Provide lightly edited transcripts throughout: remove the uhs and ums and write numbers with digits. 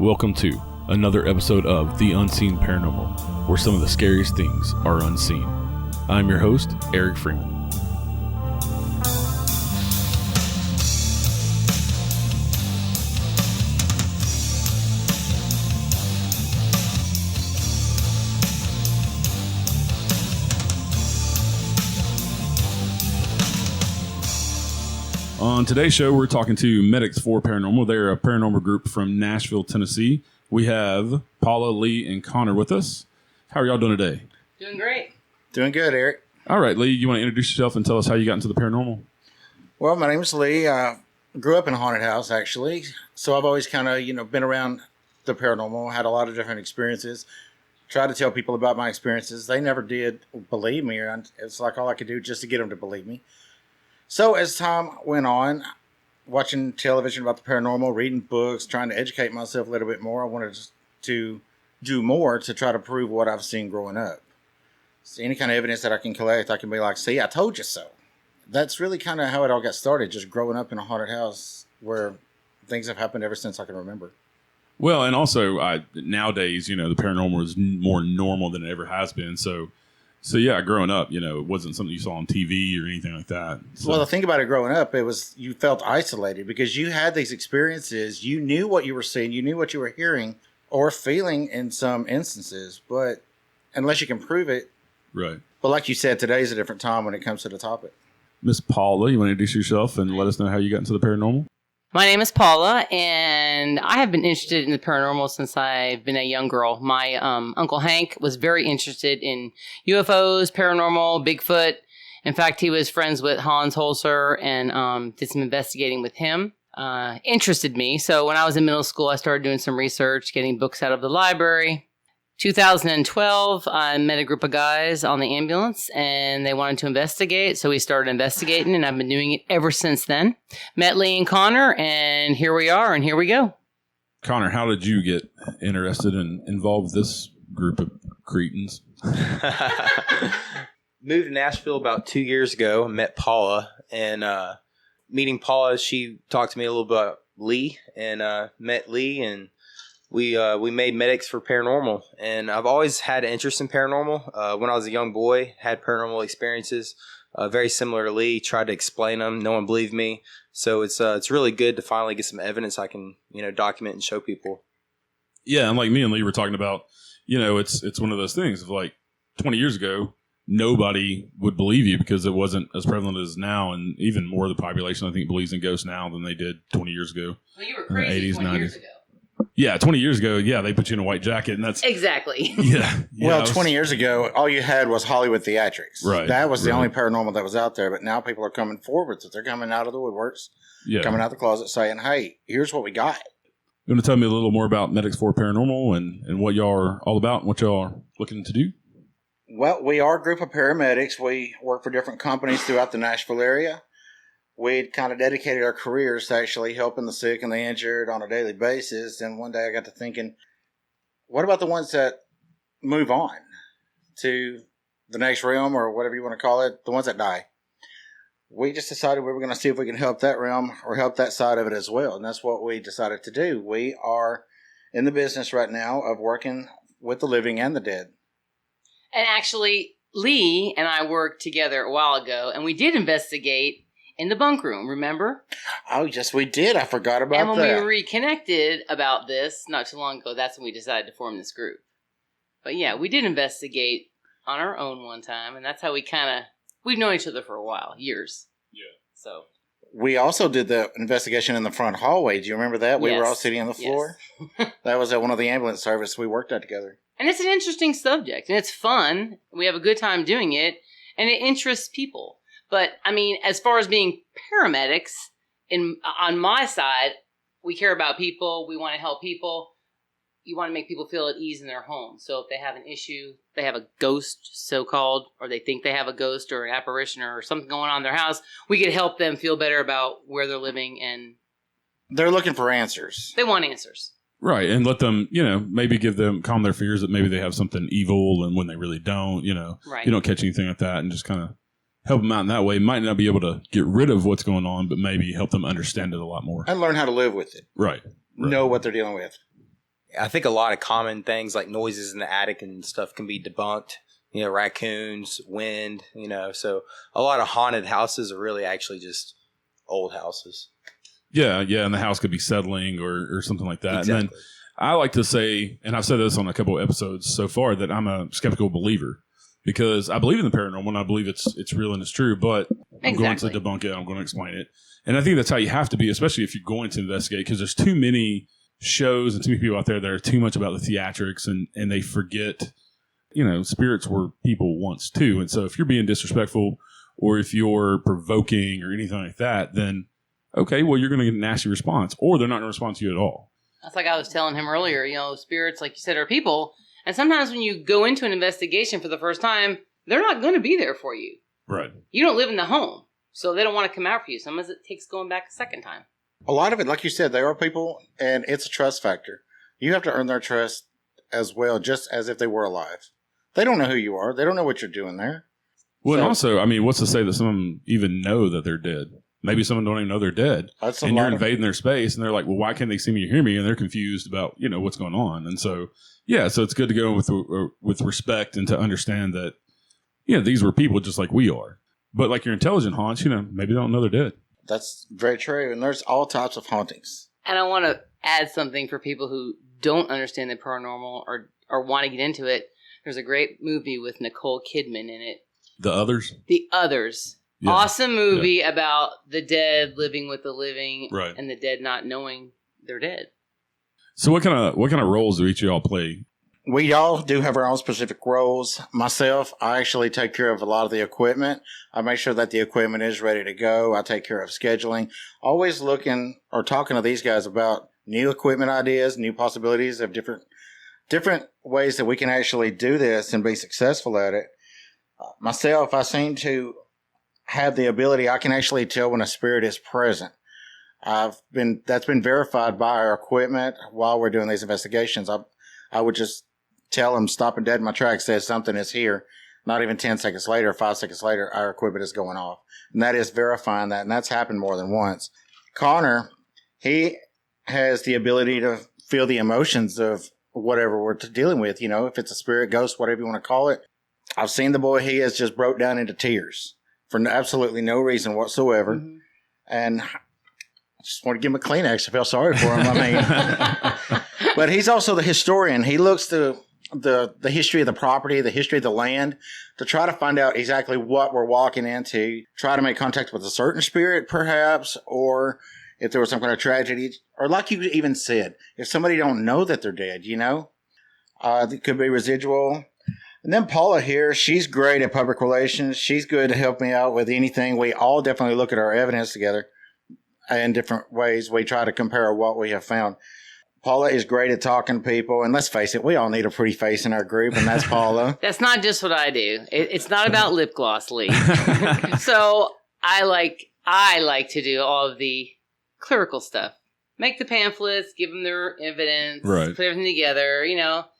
Welcome to another episode of The Unseen Paranormal, where some of the scariest things are unseen. I'm your host, Eric Freeman. On today's show, we're talking to Medics for Paranormal. They're a paranormal group from Nashville, Tennessee. We have Paula, Lee, and Connor with us. How are y'all doing today? Doing great. Doing good, Eric. All right, Lee, you want to introduce yourself and tell us how you got into the paranormal? Well, my name is Lee. I grew up in a haunted house, actually. So I've always kind of, been around the paranormal, had a lot of different experiences. Tried to tell people about my experiences. They never did believe me. It's like all I could do just to get them to believe me. So as time went on, watching television about the paranormal, reading books, trying to educate myself a little bit more, I wanted to do more to try to prove what I've seen growing up. So any kind of evidence that I can collect, I can be like, see, I told you so. That's really kind of how it all got started, just growing up in a haunted house where things have happened ever since I can remember. Well, and also nowadays, the paranormal is more normal than it ever has been. So yeah, growing up, it wasn't something you saw on TV or anything like that. So. Well, the thing about it growing up, you felt isolated because you had these experiences. You knew what you were seeing. You knew what you were hearing or feeling in some instances, but unless you can prove it. Right. But like you said, today's a different time when it comes to the topic. Miss Paula, you want to introduce yourself and let us know how you got into the paranormal? My name is Paula, and I have been interested in the paranormal since I've been a young girl. My Uncle Hank was very interested in UFOs, paranormal, Bigfoot. In fact, he was friends with Hans Holzer and did some investigating with him. Interested me. So when I was in middle school, I started doing some research, getting books out of the library. 2012, I met a group of guys on the ambulance, and they wanted to investigate, so we started investigating, and I've been doing it ever since then. Met Lee and Connor, and here we are, and here we go. Connor, how did you get interested and involved with this group of cretins? Moved to Nashville about 2 years ago, met Paula, and meeting Paula, she talked to me a little bit about Lee, and met Lee, and we made Medics for Paranormal, and I've always had an interest in paranormal. When I was a young boy, had paranormal experiences, very similar to Lee. Tried to explain them, no one believed me. So it's really good to finally get some evidence I can document and show people. Yeah, and like me and Lee were talking about, it's one of those things of like 20 years ago, nobody would believe you because it wasn't as prevalent as now, and even more of the population I think believes in ghosts now than they did 20 years ago. Well, you were crazy 80s, 20 90s. years ago. Yeah, 20 years ago, they put you in a white jacket, and that's... Exactly. Yeah. Well, 20 years ago, all you had was Hollywood theatrics. Right. That was the only paranormal that was out there, but now people are coming forward. So they're coming out of the woodworks, coming out of the closet saying, hey, here's what we got. You want to tell me a little more about Medics for Paranormal and what y'all are all about and what y'all are looking to do? Well, we are a group of paramedics. We work for different companies throughout the Nashville area. We'd kind of dedicated our careers to actually helping the sick and the injured on a daily basis. And one day I got to thinking, what about the ones that move on to the next realm or whatever you want to call it, the ones that die? We just decided we were going to see if we can help that realm or help that side of it as well. And that's what we decided to do. We are in the business right now of working with the living and the dead. And actually, Lee and I worked together a while ago, and we did investigate in the bunk room, remember? Oh, yes, we did. I forgot about that. And when we reconnected about this not too long ago, that's when we decided to form this group. But yeah, we did investigate on our own one time, and that's how we've known each other for a while, years. Yeah. So we also did the investigation in the front hallway. Do you remember that? We were all sitting on the floor. Yes. That was at one of the ambulance services we worked at together. And it's an interesting subject, and it's fun. We have a good time doing it, and it interests people. But, I mean, as far as being paramedics, on my side, we care about people. We want to help people. You want to make people feel at ease in their home. So if they have an issue, they have a ghost, so-called, or they think they have a ghost or an apparition or something going on in their house, we could help them feel better about where they're living. And they're looking for answers. They want answers. Right, and let them, maybe calm their fears that maybe they have something evil and when they really don't, Right. You don't catch anything like that and just kind of help them out in that way. Might not be able to get rid of what's going on, but maybe help them understand it a lot more. And learn how to live with it. Right. Know what they're dealing with. I think a lot of common things like noises in the attic and stuff can be debunked. Raccoons, wind, so a lot of haunted houses are really actually just old houses. Yeah, and the house could be settling or something like that. Exactly. And then I like to say, and I've said this on a couple of episodes so far, that I'm a skeptical believer because I believe in the paranormal and I believe it's real and it's true, but I'm going to debunk it. I'm going to explain it. And I think that's how you have to be, especially if you're going to investigate, because there's too many shows and too many people out there that are too much about the theatrics and they forget, spirits were people once too. And so if you're being disrespectful or if you're provoking or anything like that, then okay, well, you're going to get a nasty response or they're not going to respond to you at all. That's like I was telling him earlier, spirits, like you said, are people. And sometimes when you go into an investigation for the first time, they're not going to be there for you. Right. You don't live in the home, so they don't want to come out for you. Sometimes it takes going back a second time. A lot of it, like you said, they are people, and it's a trust factor. You have to earn their trust as well, just as if they were alive. They don't know who you are. They don't know what you're doing there. Well, and also, what's to say that some of them even know that they're dead? Maybe someone don't even know they're dead. And you're invading their space, and they're like, well, why can't they see me or hear me? And they're confused about, what's going on. And so, so it's good to go with respect and to understand that, these were people just like we are. But like your intelligent haunts, maybe they don't know they're dead. That's very true. And there's all types of hauntings. And I want to add something for people who don't understand the paranormal or want to get into it. There's a great movie with Nicole Kidman in it. The Others? The Others. Yeah. Awesome movie about the dead living with the living, right, and the dead not knowing they're dead. So what kind of roles do each of y'all play? We all do have our own specific roles. Myself, I actually take care of a lot of the equipment. I make sure that the equipment is ready to go. I take care of scheduling. Always looking or talking to these guys about new equipment ideas, new possibilities of different ways that we can actually do this and be successful at it. Myself, I seem to have the ability, I can actually tell when a spirit is present. That's been verified by our equipment while we're doing these investigations. I would just tell them, stopping dead in my tracks, says something is here. Not even 10 seconds later, 5 seconds later, our equipment is going off. And that is verifying that. And that's happened more than once. Connor, he has the ability to feel the emotions of whatever we're dealing with. If it's a spirit, ghost, whatever you want to call it. I've seen the boy, he has just broke down into tears for absolutely no reason whatsoever. Mm-hmm. And I just want to give him a Kleenex. I feel sorry for him. But he's also the historian. He looks to the history of the property, the history of the land, to try to find out exactly what we're walking into, try to make contact with a certain spirit, perhaps, or if there was some kind of tragedy, or like you even said, if somebody don't know that they're dead, it could be residual. And then Paula here, she's great at public relations. She's good to help me out with anything. We all definitely look at our evidence together in different ways. We try to compare what we have found. Paula is great at talking to people. And let's face it, we all need a pretty face in our group, and that's Paula. That's not just what I do. It's not about lip gloss, Lee. So I like to do all of the clerical stuff. Make the pamphlets, give them their evidence, right, put everything together,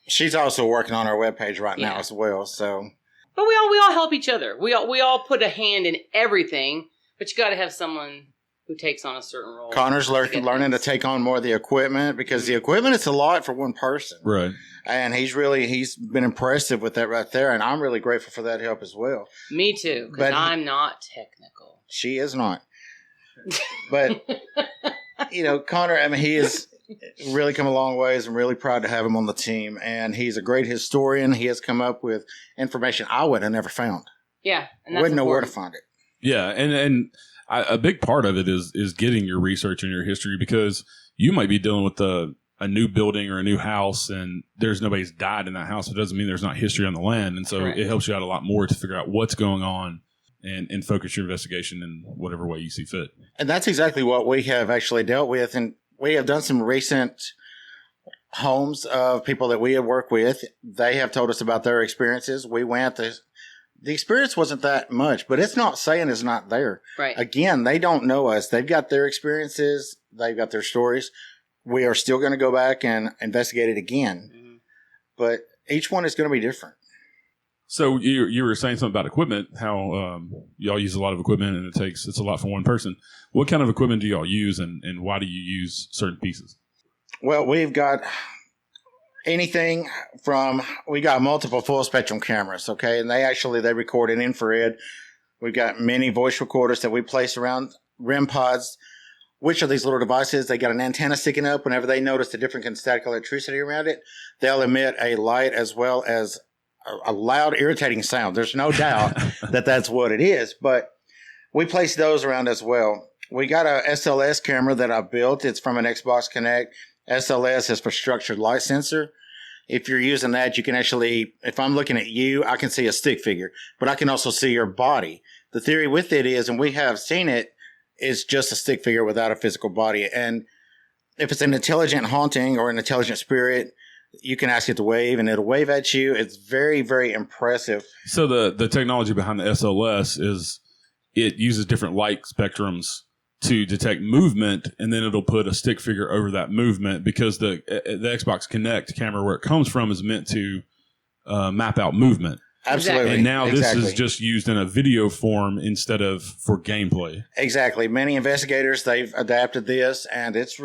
She's also working on our webpage right now as well. So, but we all help each other. We all put a hand in everything. But you got to have someone who takes on a certain role. Connor's learning to take on more of the equipment, because the equipment is a lot for one person. Right. And he's been impressive with that right there. And I'm really grateful for that help as well. Me too, because I'm not technical. She is not. But, Connor, he has really come a long ways. I'm really proud to have him on the team. And he's a great historian. He has come up with information I would have never found. Yeah. And wouldn't know where to find it. Yeah. And a big part of it is getting your research and your history, because you might be dealing with a new building or a new house, and there's nobody's died in that house. It doesn't mean there's not history on the land. And so Correct. It helps you out a lot more to figure out what's going on and focus your investigation in whatever way you see fit. And that's exactly what we have actually dealt with. And we have done some recent homes of people that we have worked with. They have told us about their experiences. We went the experience wasn't that much, but it's not saying it's not there. Right. Again, they don't know us. They've got their experiences. They've got their stories. We are still going to go back and investigate it again. Mm-hmm. But each one is going to be different. So you were saying something about equipment, how y'all use a lot of equipment and it's a lot for one person. What kind of equipment do y'all use, and why do you use certain pieces? Well, we've got anything from, we got multiple full spectrum cameras, okay? And they record in infrared. We've got many voice recorders that we place around REM pods. Which of these little devices, they got an antenna sticking up. Whenever they notice the difference in static electricity around it, they'll emit a light as well as a loud, irritating sound. There's no doubt that that's what it is, but we place those around as well. We got a SLS camera that I built. It's from an Xbox Connect. SLS is for structured light sensor. If you're using that, you can actually, if I'm looking at you, I can see a stick figure, but I can also see your body. The theory with it is, and we have seen it, is just a stick figure without a physical body. And if it's an intelligent haunting or an intelligent spirit, you can ask it to wave and it'll wave at you. It's very, very impressive. So the technology behind the SLS is it uses different light spectrums to detect movement, and then it'll put a stick figure over that movement, because the Xbox Connect camera, where it comes from, is meant to map out movement. Absolutely. And now this is just used in a video form instead of for gameplay. Exactly. Many investigators, they've adapted this, and it's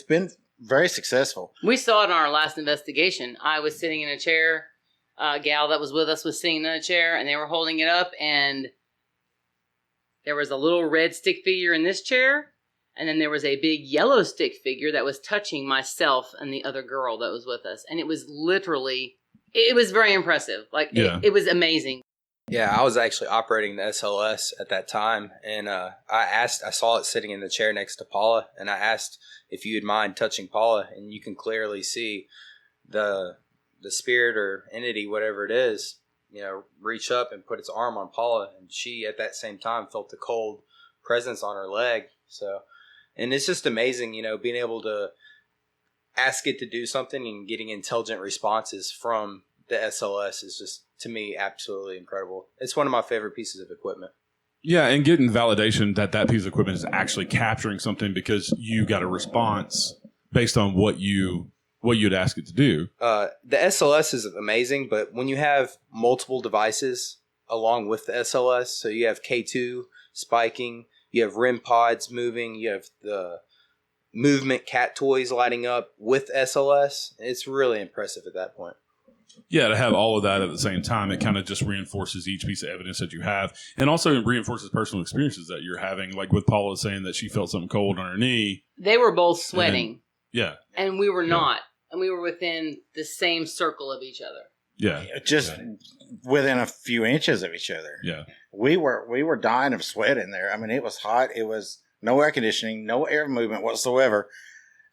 been very successful. We saw it in our last investigation. I was sitting in a chair. A gal that was with us was sitting in a chair, and they were holding it up, and there was a little red stick figure in this chair, and then there was a big yellow stick figure that was touching myself and the other girl that was with us. And it was literally... It was very impressive. It was amazing. Yeah, I was actually operating the SLS at that time, and I saw it sitting in the chair next to Paula, and I asked if you'd mind touching Paula, and you can clearly see the spirit or entity, whatever it is, reach up and put its arm on Paula, and she at that same time felt the cold presence on her leg. So, and it's just amazing, being able to ask it to do something and getting intelligent responses from the SLS is just, to me, absolutely incredible. It's one of my favorite pieces of equipment. Yeah, and getting validation that piece of equipment is actually capturing something because you got a response based on what you'd ask it to do. The SLS is amazing, but when you have multiple devices along with the SLS, so you have K2 spiking, you have REM pods moving, you have the movement cat toys lighting up with SLS, it's really impressive at that point. Yeah, to have all of that at the same time, it kind of just reinforces each piece of evidence that you have, and also reinforces personal experiences that you're having. Like with Paula saying that she felt something cold on her knee. They were both sweating. And we were not. And we were within the same circle of each other. Yeah. Just within a few inches of each other. Yeah. We were dying of sweat in there. I mean, it was hot. It was no air conditioning, no air movement whatsoever.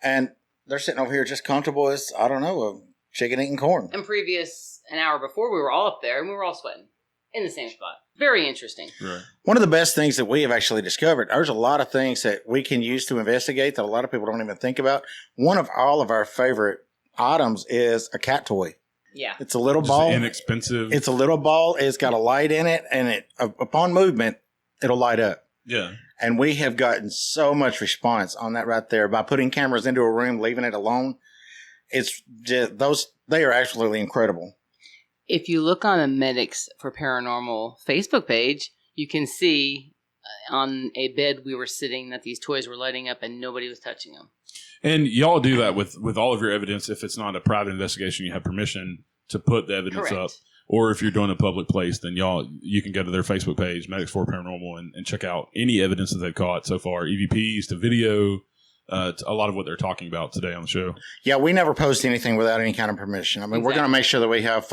And they're sitting over here just comfortable as, I don't know, a chicken eating corn. And an hour before, we were all up there and we were all sweating in the same spot. Very interesting. Right. One of the best things that we have actually discovered, there's a lot of things that we can use to investigate that a lot of people don't even think about. One of all of our favorite items is a cat toy. Yeah. It's a little Just ball. Inexpensive. It's a little ball. It's got a light in it, and it upon movement, it'll light up. Yeah. And we have gotten so much response on that right there by putting cameras into a room, leaving it alone. It's just, they are absolutely incredible. If you look on the Medics for Paranormal Facebook page, you can see on a bed we were sitting that these toys were lighting up and nobody was touching them. And y'all do that with all of your evidence. If it's not a private investigation, you have permission to put the evidence Correct. up. Or if you're doing a public place, then you can go to their Facebook page, Medics for Paranormal, and check out any evidence that they've caught so far, EVPs to video, to a lot of what they're talking about today on the show. Yeah, we never post anything without any kind of permission. I mean, We're going to make sure that we have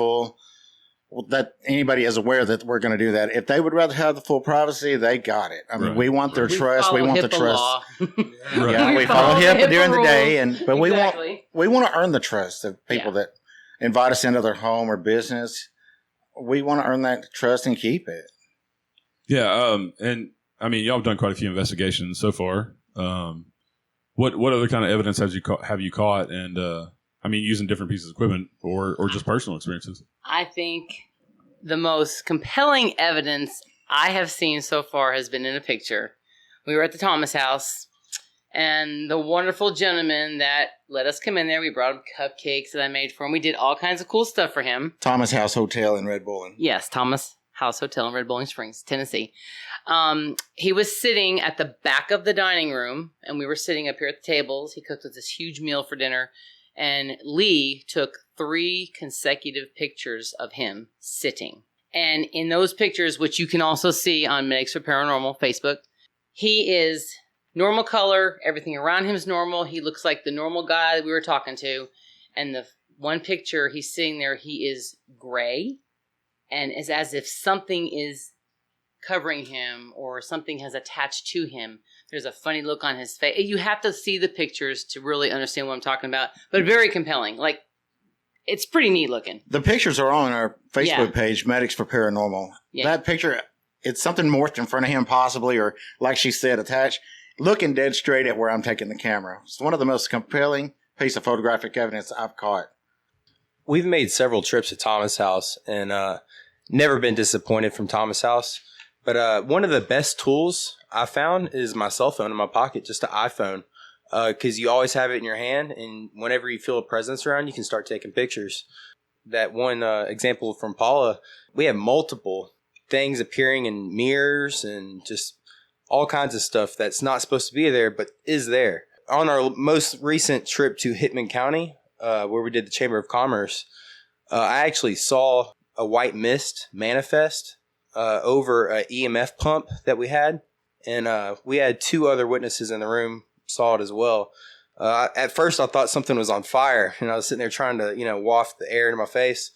that anybody is aware that we're going to do that. If they would rather have the full privacy, they got it. I mean, we want their trust. We want the trust. Right. Yeah, we follow HIPAA during the day, but Exactly. we want to earn the trust of people that invite us into their home or business. We want to earn that trust and keep it. Yeah, and I mean, y'all have done quite a few investigations so far. What other kind of evidence have you caught? And I mean, using different pieces of equipment or just personal experiences. I think the most compelling evidence I have seen so far has been in a picture. We were at the Thomas house, and the wonderful gentleman that let us come in there, we brought him cupcakes that I made for him. We did all kinds of cool stuff for him. Thomas House Hotel in Red Bull. Yes, Thomas House Hotel in Red Bowling Springs, Tennessee. He was sitting at the back of the dining room, and we were sitting up here at the tables. He cooked us this huge meal for dinner. And Lee took 3 consecutive pictures of him sitting. And in those pictures, which you can also see on Medics for Paranormal Facebook, he is normal color. Everything around him is normal. He looks like the normal guy that we were talking to. And the one picture, he's sitting there, he is gray. And it's as if something is covering him or something has attached to him. There's a funny look on his face. You have to see the pictures to really understand what I'm talking about. But very compelling. Like, it's pretty neat looking. The pictures are on our Facebook page, Medics for Paranormal. Yeah. That picture, it's something morphed in front of him possibly, or like she said, attached, looking dead straight at where I'm taking the camera. It's one of the most compelling piece of photographic evidence I've caught. We've made several trips to Thomas House and never been disappointed from Thomas House. But one of the best tools I found is my cell phone in my pocket, just an iPhone. Because you always have it in your hand, and whenever you feel a presence around, you can start taking pictures. That one example from Paula, we have multiple things appearing in mirrors and just all kinds of stuff that's not supposed to be there, but is there. On our most recent trip to Hitman County, where we did the Chamber of Commerce, I actually saw a white mist manifest over an EMF pump that we had. And we had 2 other witnesses in the room saw it as well. At first I thought something was on fire, and I was sitting there trying to, waft the air into my face.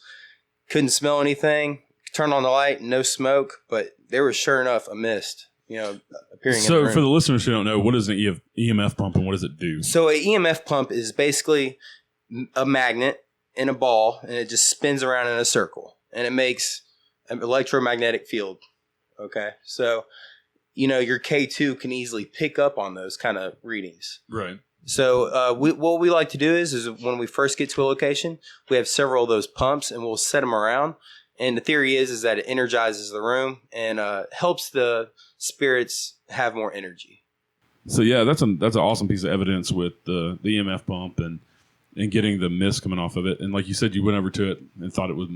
Couldn't smell anything. Turned on the light, no smoke, but there was sure enough a mist, appearing in the So room. for the listeners who don't know, what is an EMF pump and what does it do? So an EMF pump is basically a magnet in a ball, and it just spins around in a circle, and it makes an electromagnetic field. Okay, so your K2 can easily pick up on those kind of readings. Right. So what we like to do is when we first get to a location, we have several of those pumps, and we'll set them around. And the theory is that it energizes the room and helps the spirits have more energy. So yeah, that's an awesome piece of evidence with the EMF pump and getting the mist coming off of it. And like you said, you went over to it and thought it was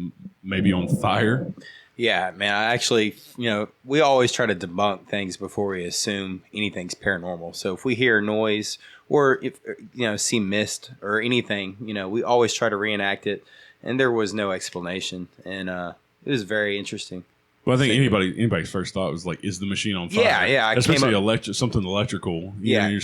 maybe on fire. Yeah, man, I actually, we always try to debunk things before we assume anything's paranormal. So if we hear noise or if, see mist or anything, we always try to reenact it. And there was no explanation. And it was very interesting. Well, I think anybody's first thought was like, is the machine on fire? Yeah. Especially something electrical.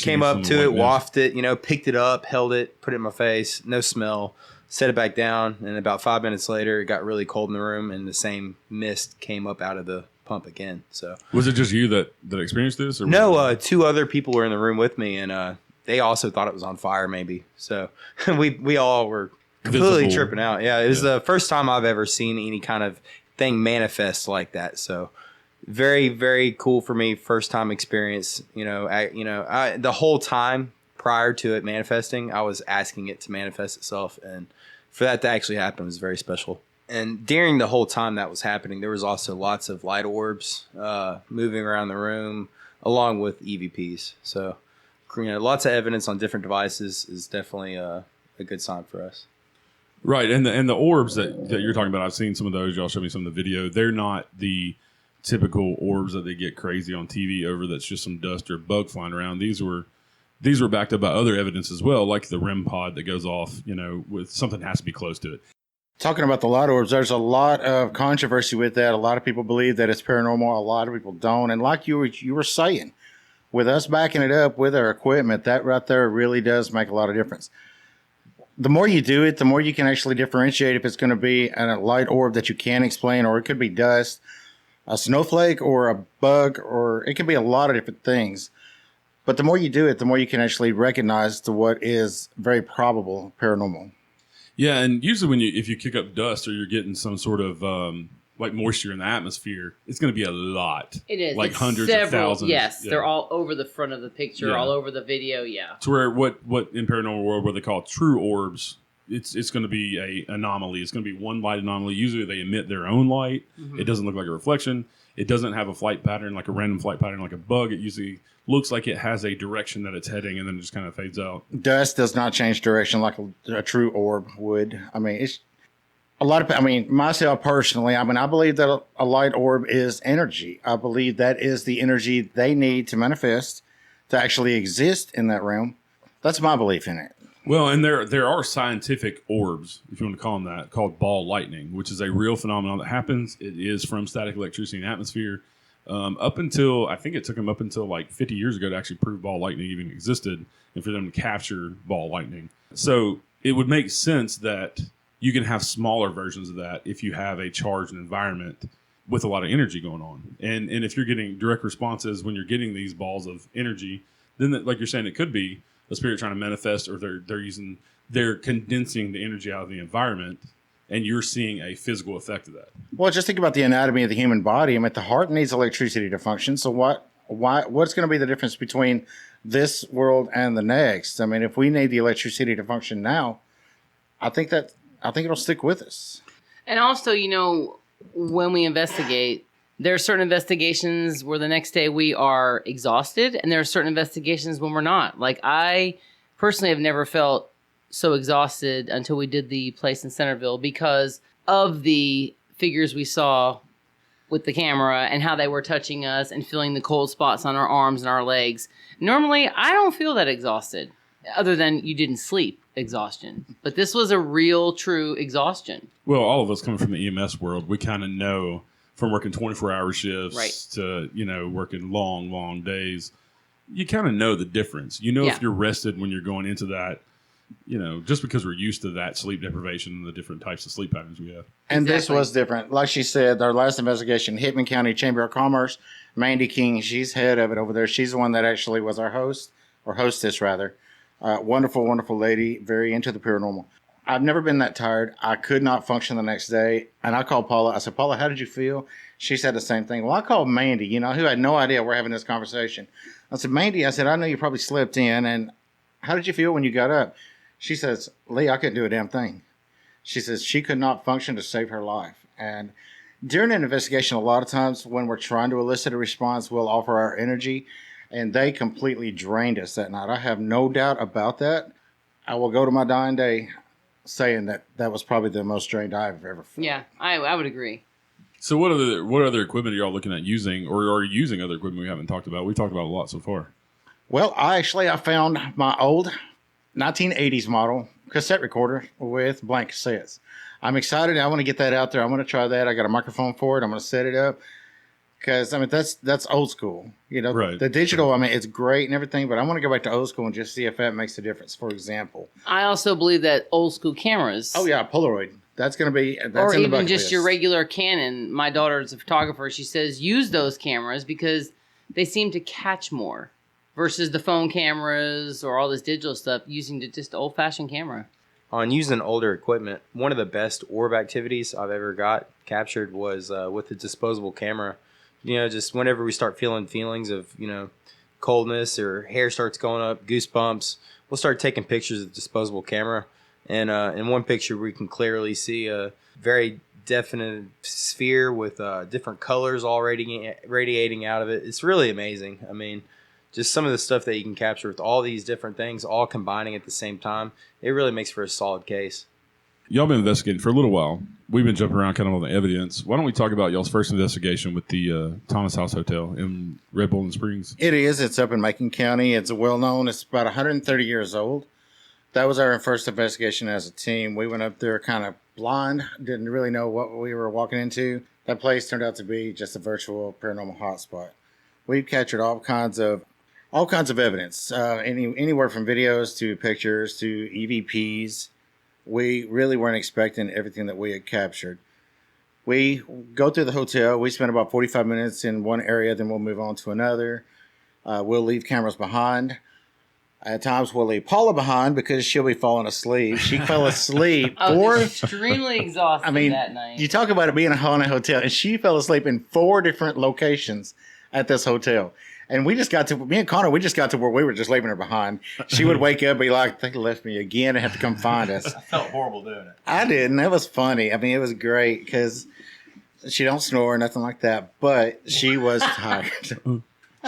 Came up to it, wafted it, picked it up, held it, put it in my face, no smell. Set it back down, and about 5 minutes later, it got really cold in the room, and the same mist came up out of the pump again. So, was it just you that experienced this? Or no, 2 other people were in the room with me, and they also thought it was on fire, maybe. So we all were completely tripping out. Yeah, it was the first time I've ever seen any kind of thing manifest like that. So very, very cool for me. First time experience. The whole time prior to it manifesting, I was asking it to manifest itself, and for that to actually happen was very special. And during the whole time that was happening, there was also lots of light orbs moving around the room, along with EVPs. So, lots of evidence on different devices is definitely a good sign for us. Right, and the orbs that you're talking about, I've seen some of those. Y'all showed me some of the video. They're not the typical orbs that they get crazy on TV over. That's just some dust or bug flying around. These were backed up by other evidence as well, like the REM pod that goes off, with something has to be close to it. Talking about the light orbs, there's a lot of controversy with that. A lot of people believe that it's paranormal. A lot of people don't. And like you were saying, with us backing it up with our equipment, that right there really does make a lot of difference. The more you do it, the more you can actually differentiate if it's going to be a light orb that you can't explain, or it could be dust, a snowflake, or a bug, or it could be a lot of different things. But the more you do it, the more you can actually recognize what is very probable paranormal. Yeah, and usually if you kick up dust or you're getting some sort of like moisture in the atmosphere, it's going to be a lot. It is. Like it's hundreds several, of thousands. Yes, they're all over the front of the picture, all over the video, To where what in paranormal world what they call true orbs, it's going to be a anomaly. It's going to be one light anomaly. Usually they emit their own light. Mm-hmm. It doesn't look like a reflection. It doesn't have a flight pattern, like a random flight pattern like a bug. It usually looks like it has a direction that it's heading, and then it just kind of fades out. Dust does not change direction like a true orb would. I mean, it's a lot of. I mean, myself personally, I believe that a light orb is energy. I believe that is the energy they need to manifest to actually exist in that realm. That's my belief in it. Well, and there are scientific orbs, if you want to call them that, called ball lightning, which is a real phenomenon that happens. It is from static electricity in the atmosphere. Up until, I think it took them up until like 50 years ago to actually prove ball lightning even existed and for them to capture ball lightning. So it would make sense that you can have smaller versions of that if you have a charged environment with a lot of energy going on. And if you're getting direct responses when you're getting these balls of energy, then like you're saying, it could be a spirit trying to manifest, or they're condensing the energy out of the environment, and you're seeing a physical effect of that. Well, just think about the anatomy of the human body. I mean, the heart needs electricity to function. So what's going to be the difference between this world and the next? I mean, if we need the electricity to function now, I think it'll stick with us. And also, when we investigate, there are certain investigations where the next day we are exhausted, and there are certain investigations when we're not. Like, I personally have never felt so exhausted until we did the place in Centerville because of the figures we saw with the camera and how they were touching us and feeling the cold spots on our arms and our legs. Normally, I don't feel that exhausted, other than you didn't sleep exhaustion. But this was a real, true exhaustion. Well, all of us coming from the EMS world, we kind of know from working 24-hour shifts right. to, working long days, you kind of know the difference. If you're rested when you're going into that, just because we're used to that sleep deprivation and the different types of sleep patterns we have. And This was different. Like she said, our last investigation, Hitman County Chamber of Commerce, Mandy King, she's head of it over there. She's the one that actually was our hostess rather. Wonderful, wonderful lady, very into the paranormal. I've never been that tired. I could not function the next day. And I called Paula. I said, Paula, how did you feel? She said the same thing. Well, I called Mandy, who had no idea we're having this conversation. I said, Mandy, I know you probably slept in. And how did you feel when you got up? She says, Lee, I couldn't do a damn thing. She says she could not function to save her life. And during an investigation, a lot of times when we're trying to elicit a response, we'll offer our energy. And they completely drained us that night. I have no doubt about that. I will go to my dying day saying that was probably the most drained I've ever felt. Yeah, I would agree. So what other equipment are y'all looking at using, or are you using other equipment we haven't talked about? We've talked about a lot so far. Well, I found my old 1980s model cassette recorder with blank cassettes. I'm excited. I want to get that out there. I want to try that. I got a microphone for it. I'm going to set it up. Because, that's old school. Right. The digital, it's great and everything, but I want to go back to old school and just see if that makes a difference, for example. I also believe that old school cameras. Oh, yeah, Polaroid. That's going to be, that's or in the even bucket just list. your regular Canon. My daughter's a photographer. She says use those cameras because they seem to catch more versus the phone cameras or all this digital stuff using just old-fashioned camera. On using older equipment, one of the best orb activities I've ever got captured was with the disposable camera. Just whenever we start feeling feelings of, coldness or hair starts going up, goosebumps, we'll start taking pictures of the disposable camera. And in one picture, we can clearly see a very definite sphere with different colors all radiating out of it. It's really amazing. Just some of the stuff that you can capture with all these different things all combining at the same time, it really makes for a solid case. Y'all been investigating for a little while. We've been jumping around kind of on the evidence. Why don't we talk about y'all's first investigation with the Thomas House Hotel in Red Bull Springs? It is. It's up in Macon County. It's well known. It's about 130 years old. That was our first investigation as a team. We went up there kind of blind, didn't really know what we were walking into. That place turned out to be just a virtual paranormal hotspot. We've captured all kinds of evidence, anywhere from videos to pictures to EVPs. We really weren't expecting everything that we had captured. We go through the hotel. We spend about 45 minutes in one area, then we'll move on to another. We'll leave cameras behind. At times, we'll leave Paula behind because she'll be falling asleep. She fell asleep. I was extremely exhausted that night. You talk about it being a haunted hotel, and she fell asleep in 4 different locations at this hotel. And me and Connor, we just got to where we were just leaving her behind. She would wake up and be like, they left me again and have to come find us. I felt horrible doing it. I didn't. It was funny. It was great because she don't snore or nothing like that, but she was tired.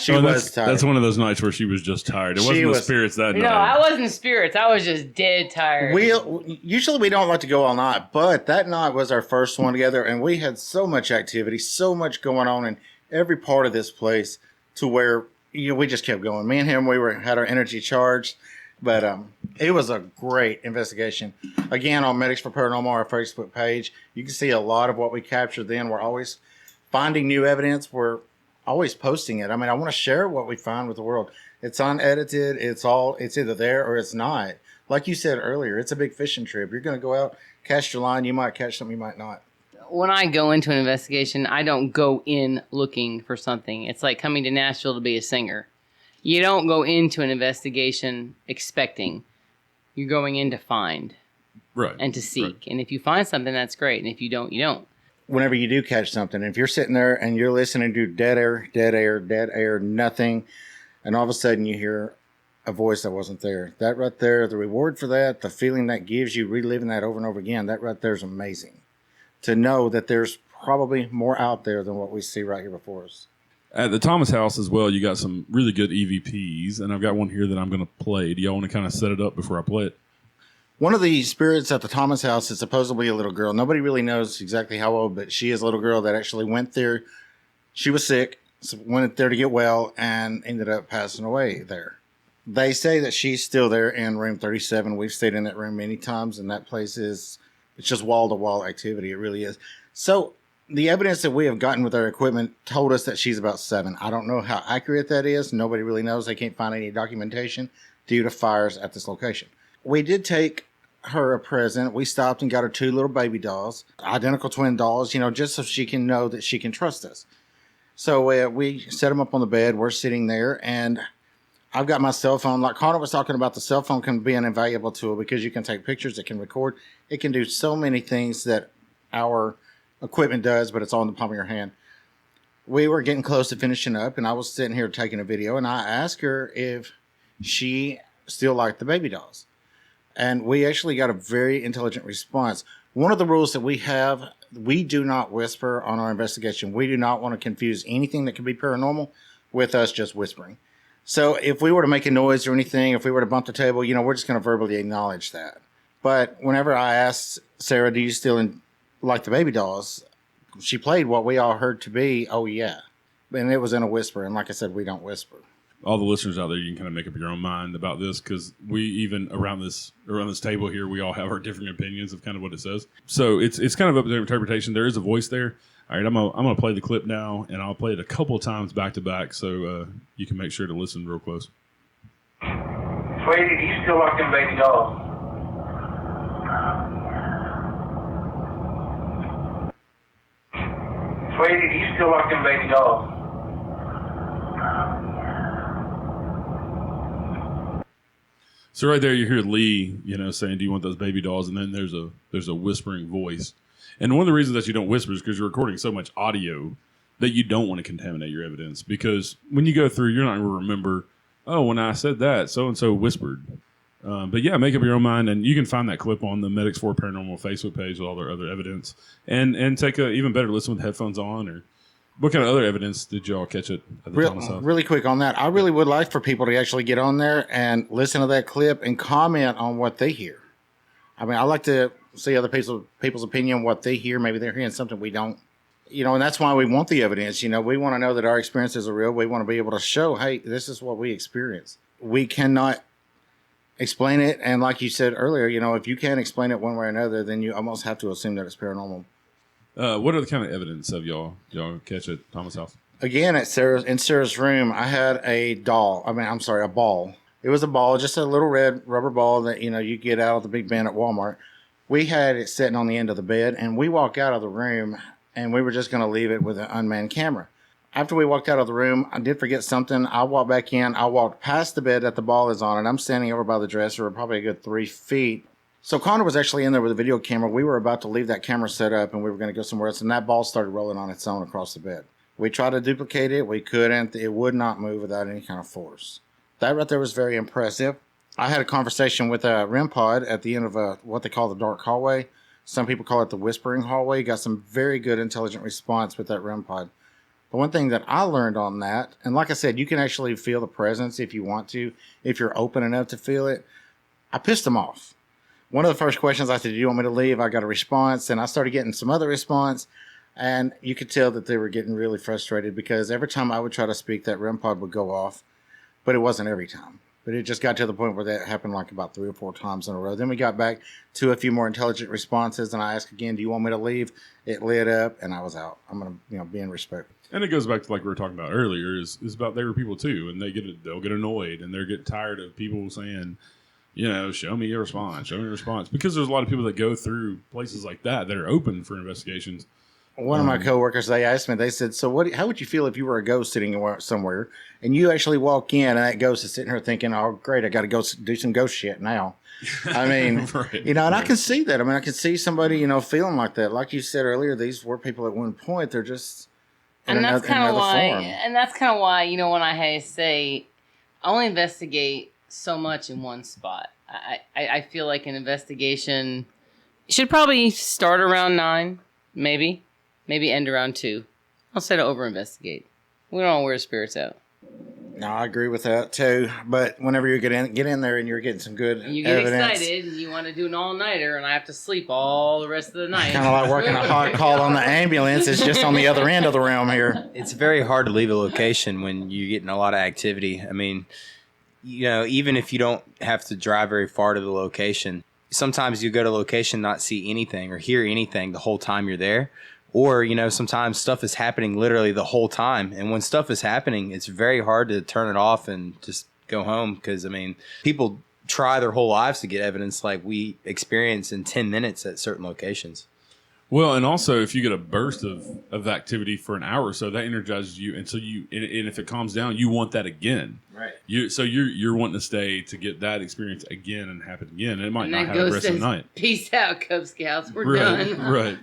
She was tired. That's one of those nights where she was just tired. It wasn't the spirits that night. No, I wasn't spirits. I was just dead tired. Usually we don't like to go all night, but that night was our first one together, and we had so much activity, so much going on in every part of this place to where we just kept going. Me and him, we had our energy charged, but It was a great investigation. Again, on Medics for Paranormal, our Facebook page, you can see a lot of what we captured then. We're always finding new evidence. We're always posting it. I mean, I want to share what we find with the world. It's unedited. It's either there or it's not. Like you said earlier, it's a big fishing trip. You're going to go out, cast your line. You might catch something, you might not. When I go into an investigation, I don't go in looking for something. It's like coming to Nashville to be a singer. You don't go into an investigation expecting. You're going in to find. Right. And to seek. Right. And if you find something, that's great. And if you don't, you don't. Whenever you do catch something, if you're sitting there and you're listening to dead air, nothing, and all of a sudden you hear a voice that wasn't there, that right there, the reward for that, the feeling that gives you reliving that over and over again, that right there is amazing. To know that there's probably more out there than what we see right here before us. At the Thomas house as well, you got some really good EVPs, and I've got one here that I'm going to play. Do y'all want to kind of set it up before I play it? One of the spirits at the Thomas house is supposedly a little girl. Nobody really knows exactly how old, but she is a little girl that actually went there. She was sick, so went there to get well, and ended up passing away there. They say that she's still there in room 37. We've stayed in that room many times, and that place it's just wall-to-wall activity. It really is. So the evidence that we have gotten with our equipment told us that she's about 7. I don't know how accurate that is. Nobody really knows. They can't find any documentation due to fires at this location. We did take her a present. We stopped and got her 2 little baby dolls, identical twin dolls, just so she can know that she can trust us. So we set them up on the bed. We're sitting there, and I've got my cell phone. Like Connor was talking about, the cell phone can be an invaluable tool because you can take pictures, it can record, it can do so many things that our equipment does, but it's all in the palm of your hand. We were getting close to finishing up, and I was sitting here taking a video, and I asked her if she still liked the baby dolls. And we actually got a very intelligent response. One of the rules that we have, we do not whisper on our investigation. We do not want to confuse anything that could be paranormal with us just whispering. So if we were to make a noise or anything, if we were to bump the table, we're just going to verbally acknowledge that. But whenever I asked Sarah, do you still like the baby dolls? She played what we all heard to be, oh yeah. And it was in a whisper. And like I said, we don't whisper. All the listeners out there, you can kind of make up your own mind about this, because we even around this table here, we all have our different opinions of kind of what it says. So it's kind of up to interpretation. There is a voice there. All right, I'm gonna play the clip now, and I'll play it a couple of times back to back, so you can make sure to listen real close. Sweetie, do you still like them baby dolls? Sweetie, do you still like them baby dolls? So right there, you hear Lee, saying, "Do you want those baby dolls?" And then there's a whispering voice. And one of the reasons that you don't whisper is because you're recording so much audio that you don't want to contaminate your evidence. Because when you go through, you're not going to remember, oh, when I said that, so and so whispered. But yeah, make up your own mind, and you can find that clip on the Medics for Paranormal Facebook page with all their other evidence, and take a even better listen with headphones on. Or what kind of other evidence did y'all catch at the Thomas house? Really quick on that, I really would like for people to actually get on there and listen to that clip and comment on what they hear. I mean, I like to see other people's opinion, what they hear. Maybe they're hearing something we don't. And that's why we want the evidence. We want to know that our experiences are real. We want to be able to show, hey, this is what we experience. We cannot explain it. And like you said earlier, if you can't explain it one way or another, then you almost have to assume that it's paranormal. What other kind of evidence have y'all catch at Thomas house? Again, in Sarah's room, I had a ball. It was a ball, just a little red rubber ball that, you get out of the big bin at Walmart. We had it sitting on the end of the bed, and we walked out of the room, and we were just going to leave it with an unmanned camera. After we walked out of the room, I did forget something. I walked back in. I walked past the bed that the ball is on, and I'm standing over by the dresser, probably a good 3 feet. So Connor was actually in there with a video camera. We were about to leave that camera set up, and we were going to go somewhere else, and that ball started rolling on its own across the bed. We tried to duplicate it. We couldn't. It would not move without any kind of force. That right there was very impressive. I had a conversation with a REM pod at the end of what they call the dark hallway. Some people call it the whispering hallway. Got some very good intelligent response with that REM pod. But one thing that I learned on that, and like I said, you can actually feel the presence if you want to, if you're open enough to feel it. I pissed them off. One of the first questions I said, do you want me to leave? I got a response, and I started getting some other response. And you could tell that they were getting really frustrated because every time I would try to speak, that REM pod would go off. But it wasn't every time. But it just got to the point where that happened like about 3 or 4 times in a row. Then we got back to a few more intelligent responses, and I asked again, do you want me to leave? It lit up, and I was out. I'm going to be in respect. And it goes back to like we were talking about earlier, is about they were people too, and they'll get annoyed, and they'll get tired of people saying, show me your response, because there's a lot of people that go through places like that are open for investigations. One of my coworkers, they asked me, they said, so how would you feel if you were a ghost sitting somewhere and you actually walk in and that ghost is sitting here thinking, oh, great, I got to go do some ghost shit now. I mean, right, and I can see that. I mean, I can see somebody, feeling like that. Like you said earlier, these were people at one point. They're just in another form. And that's kind of why, when I say I only investigate so much in one spot. I feel like an investigation should probably start around 9, maybe end around 2. I'll say to over-investigate. We don't know where spirits out. No, I agree with that too. But whenever you get in there and you're getting some good you get evidence, excited and you want to do an all-nighter, and I have to sleep all the rest of the night. Kind of like working a hot call on the ambulance. It's just on the other end of the realm here. It's very hard to leave a location when you're getting a lot of activity. I mean, even if you don't have to drive very far to the location, sometimes you go to a location, not see anything or hear anything the whole time you're there. Or, sometimes stuff is happening literally the whole time. And when stuff is happening, it's very hard to turn it off and just go home. Because, people try their whole lives to get evidence like we experience in 10 minutes at certain locations. Well, and also if you get a burst of activity for an hour or so, that energizes you. And so and if it calms down, you want that again. Right. You're wanting to stay to get that experience again and happen again. And it might not have the rest of the night. Peace out, Cub Scouts. We're done. Right.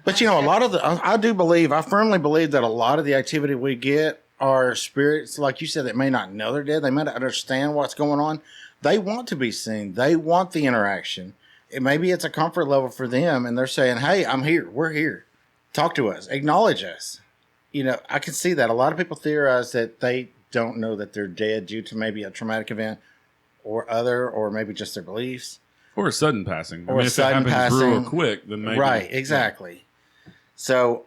But a lot of I firmly believe that a lot of the activity we get are spirits, like you said, that may not know they're dead. They may not understand what's going on. They want to be seen. They want the interaction. Maybe it's a comfort level for them, and they're saying, hey, I'm here. We're here. Talk to us. Acknowledge us. I can see that. A lot of people theorize that they don't know that they're dead due to maybe a traumatic event or maybe just their beliefs. Or a sudden passing. Or if it happens real quick, then maybe. Right, exactly. So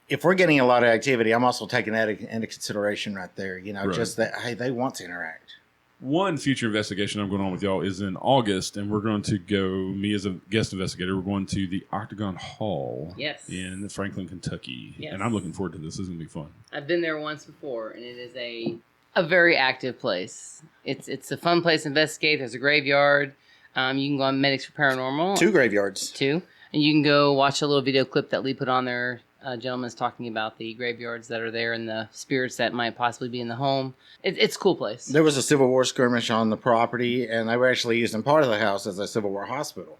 if we're getting a lot of activity, I'm also taking that into consideration right there. Right. Just that, hey, they want to interact. One future investigation I'm going on with y'all is in August, and we're going to go, me as a guest investigator, we're going to the Octagon Hall in Franklin, Kentucky. Yes. And I'm looking forward to this. This is going to be fun. I've been there once before, and it is a very active place. It's a fun place to investigate. There's a graveyard. You can go on Medics for Paranormal. 2 graveyards. 2. And you can go watch a little video clip that Lee put on there. Gentleman's talking about the graveyards that are there and the spirits that might possibly be in the home. It's a cool place. There was a Civil War skirmish on the property, and they were actually using part of the house as a Civil War hospital.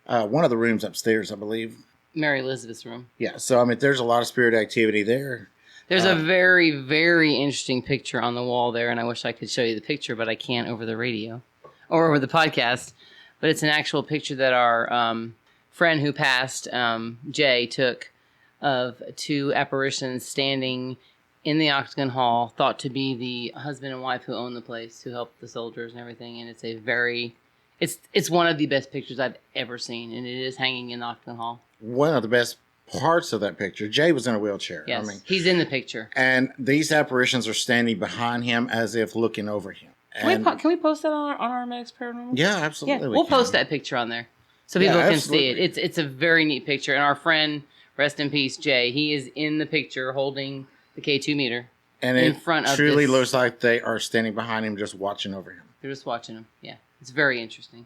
One of the rooms upstairs, I believe. Mary Elizabeth's room. Yeah, so there's a lot of spirit activity there. There's a very, very interesting picture on the wall there, and I wish I could show you the picture, but I can't over the radio or over the podcast. But it's an actual picture that our friend who passed, Jay, took of 2 apparitions standing in the Octagon Hall, thought to be the husband and wife who owned the place, who helped the soldiers and everything. And it's one of the best pictures I've ever seen, and it is hanging in the Octagon Hall. One of the best parts of that picture, Jay was in a wheelchair. Yes, he's in the picture. And these apparitions are standing behind him as if looking over him. Can we post that on our Medics Paranormal? Yeah, absolutely. Yeah, we'll post that picture on there so people can see it. It's a very neat picture. And our friend, rest in peace, Jay, he is in the picture holding the K2 meter. And in front of truly looks like they are standing behind him, just watching over him. They're just watching him. Yeah, it's very interesting.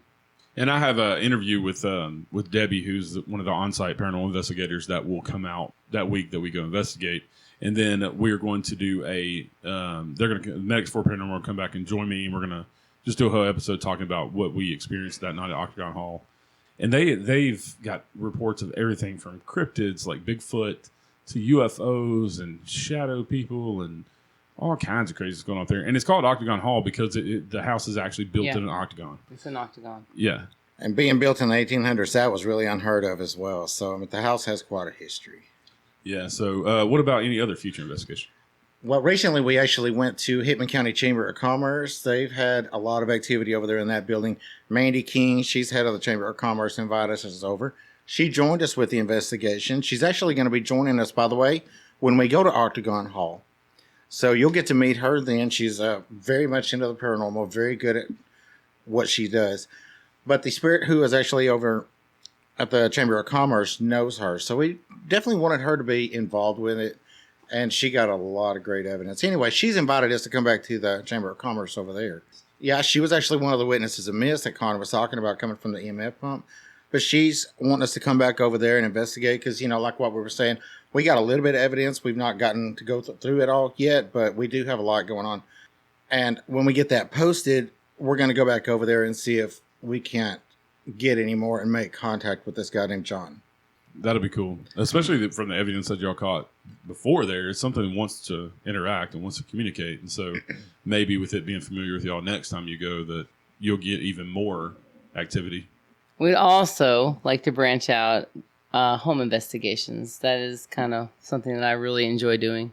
And I have an interview with Debbie, who's one of the on-site paranormal investigators that will come out that week that we go investigate. And then we're going to do Medics for Paranormal will come back and join me, and we're going to just do a whole episode talking about what we experienced that night at Octagon Hall. And they've got reports of everything from cryptids like Bigfoot to UFOs and shadow people and all kinds of crazy going on there. And it's called Octagon Hall because the house is actually built in an octagon. It's an octagon. Yeah. And being built in the 1800s, that was really unheard of as well. So the house has quite a history. Yeah. So what about any other future investigation? Well, recently we actually went to Hickman County Chamber of Commerce. They've had a lot of activity over there in that building. Mandy King, she's head of the Chamber of Commerce, invited us over. She joined us with the investigation. She's actually going to be joining us, by the way, when we go to Octagon Hall. So you'll get to meet her then. She's very much into the paranormal, very good at what she does. But the spirit who is actually over at the Chamber of Commerce knows her. So we definitely wanted her to be involved with it. And she got a lot of great evidence. Anyway, she's invited us to come back to the Chamber of Commerce over there. Yeah, she was actually one of the witnesses of Mist that Connor was talking about coming from the EMF pump. But she's wanting us to come back over there and investigate because, like what we were saying, we got a little bit of evidence. We've not gotten to go through it all yet, but we do have a lot going on. And when we get that posted, we're going to go back over there and see if we can't get any more and make contact with this guy named John. That'll be cool, especially from the evidence that y'all caught before there. It's something that wants to interact and wants to communicate. And so maybe with it being familiar with y'all next time you go, that you'll get even more activity. We'd also like to branch out home investigations. That is kind of something that I really enjoy doing.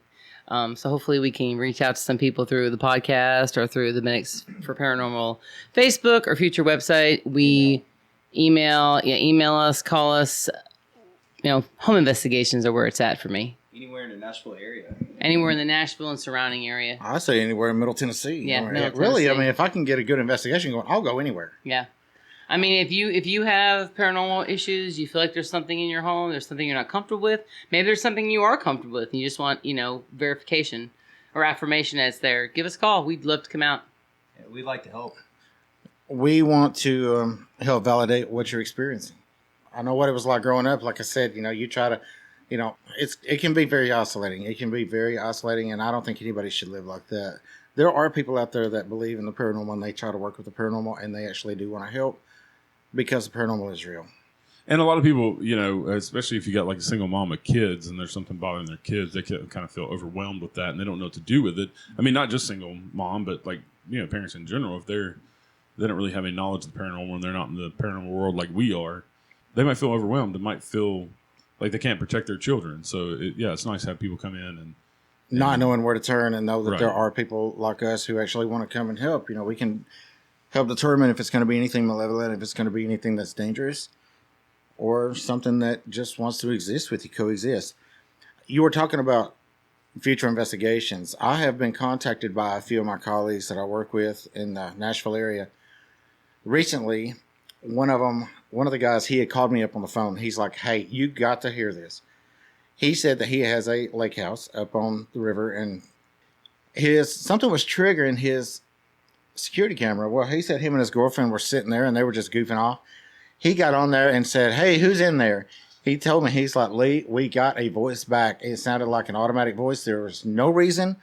So hopefully we can reach out to some people through the podcast or through the Medics for Paranormal Facebook or future website. We email us, call us. Home investigations are where it's at for me. Anywhere in the Nashville area. Anywhere in the Nashville and surrounding area. I say anywhere in Middle Tennessee. Yeah, Middle really. Tennessee. I mean, if I can get a good investigation going, I'll go anywhere. Yeah. I mean, if you have paranormal issues, you feel like there's something in your home, there's something you're not comfortable with, maybe there's something you are comfortable with, and you just want, verification or affirmation that's there, give us a call. We'd love to come out. Yeah, we'd like to help. We want to help validate what you're experiencing. I know what it was like growing up. Like I said, you try to, it can be very isolating. It can be very isolating, and I don't think anybody should live like that. There are people out there that believe in the paranormal, and they try to work with the paranormal, and they actually do want to help. Because the paranormal is real. And a lot of people, especially if you got like a single mom with kids and there's something bothering their kids, they kind of feel overwhelmed with that and they don't know what to do with it. I mean, not just single mom, but like, parents in general, if they don't really have any knowledge of the paranormal and they're not in the paranormal world like we are, they might feel overwhelmed. They might feel like they can't protect their children. So, it's nice to have people come in and not knowing where to turn and know that right. There are people like us who actually want to come and help. We can help determine if it's going to be anything malevolent, if it's going to be anything that's dangerous, or something that just wants to exist with you, coexist. You were talking about future investigations. I have been contacted by a few of my colleagues that I work with in the Nashville area. Recently, one of the guys, he had called me up on the phone. He's like, hey, you got to hear this. He said that he has a lake house up on the river, and something was triggering his security camera. Well, he said him and his girlfriend were sitting there and they were just goofing off. He got on there and said, hey, who's in there? He told me, he's like, Lee, we got a voice back. It sounded like an automatic voice. There was no reason,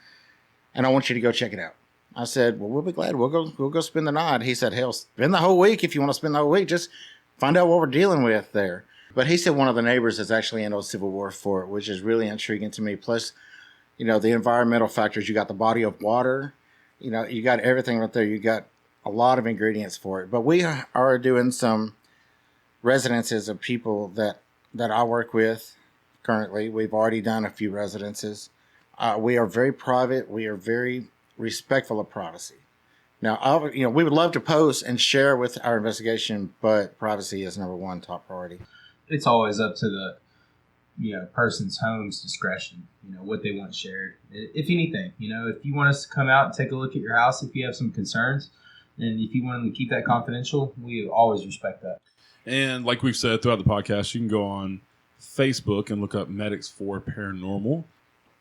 and I want you to go check it out. I said, well, we'll be glad. We'll go spend the night. He said, hell, spend the whole week if you want to spend the whole week. Just find out what we're dealing with there. But he said one of the neighbors is actually in a civil war for it, which is really intriguing to me. Plus, the environmental factors. You got the body of water. You got everything right there. You got a lot of ingredients for it. But we are doing some residences of people that I work with currently. We've already done a few residences. We are very private. We are very respectful of privacy. Now, we would love to post and share with our investigation, but privacy is number one top priority. It's always up to the person's home's discretion, what they want shared. If anything, if you want us to come out and take a look at your house, if you have some concerns, and if you want them to keep that confidential, we always respect that. And like we've said throughout the podcast, you can go on Facebook and look up Medics for Paranormal.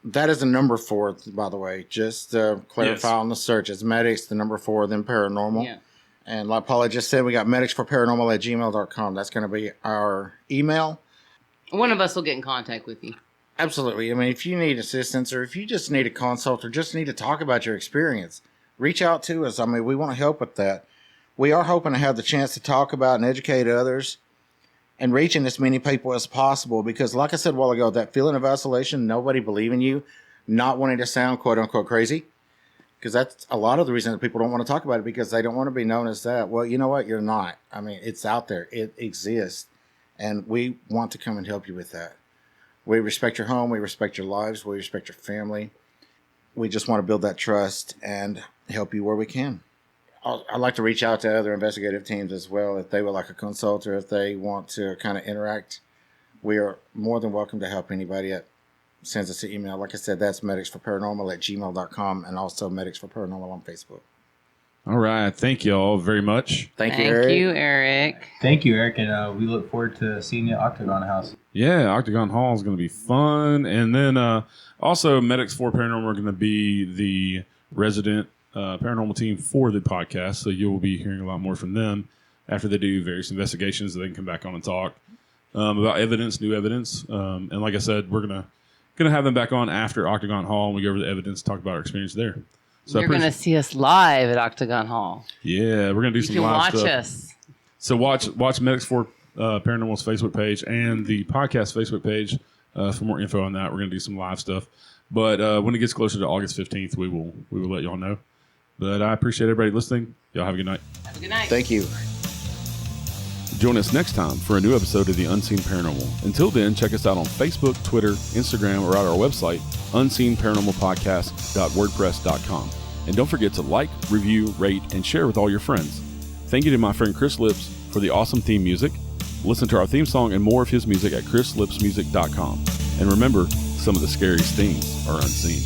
That is the number 4, by the way. Just to clarify on the search, it's Medics, the number 4, then Paranormal. Yeah. And like Paula just said, we got medicsforparanormal@gmail.com. That's going to be our email. One of us will get in contact with you. Absolutely. I mean, if you need assistance or if you just need a consult or just need to talk about your experience, reach out to us. I mean, we want to help with that. We are hoping to have the chance to talk about and educate others and reaching as many people as possible because, like I said a while ago, that feeling of isolation, nobody believing you, not wanting to sound quote-unquote crazy, because that's a lot of the reason that people don't want to talk about it because they don't want to be known as that. Well, you know what? You're not. I mean, it's out there. It exists. And we want to come and help you with that. We respect your home. We respect your lives. We respect your family. We just want to build that trust and help you where we can. I'd like to reach out to other investigative teams as well. If they would like a consult or if they want to kind of interact, we are more than welcome to help anybody at sends us an email. Like I said, that's medicsforparanormal@gmail.com, and also Medics for Paranormal on Facebook. All right. Thank you all very much. Thank you, Eric. Thank you, Eric, and we look forward to seeing you at Octagon House. Yeah, Octagon Hall is going to be fun. And then also Medics for Paranormal are going to be the resident paranormal team for the podcast. So you will be hearing a lot more from them after they do various investigations. So they can come back on and talk about evidence, new evidence. And like I said, we're going to have them back on after Octagon Hall, and we go over the evidence, talk about our experience there. So you're going to see us live at Octagon Hall. Yeah, we're going to do some live stuff. You can watch us. So watch Medics for Paranormal's Facebook page and the podcast Facebook page for more info on that. We're going to do some live stuff. But when it gets closer to August 15th, we will let y'all know. But I appreciate everybody listening. Y'all have a good night. Have a good night. Thank you. Join us next time for a new episode of the Unseen Paranormal. Until then, check us out on Facebook, Twitter, Instagram, or at our website, unseenparanormalpodcast.wordpress.com. And don't forget to like, review, rate, and share with all your friends. Thank you to my friend Chris Lips for the awesome theme music. Listen to our theme song and more of his music at chrislipsmusic.com. And remember, some of the scariest things are unseen.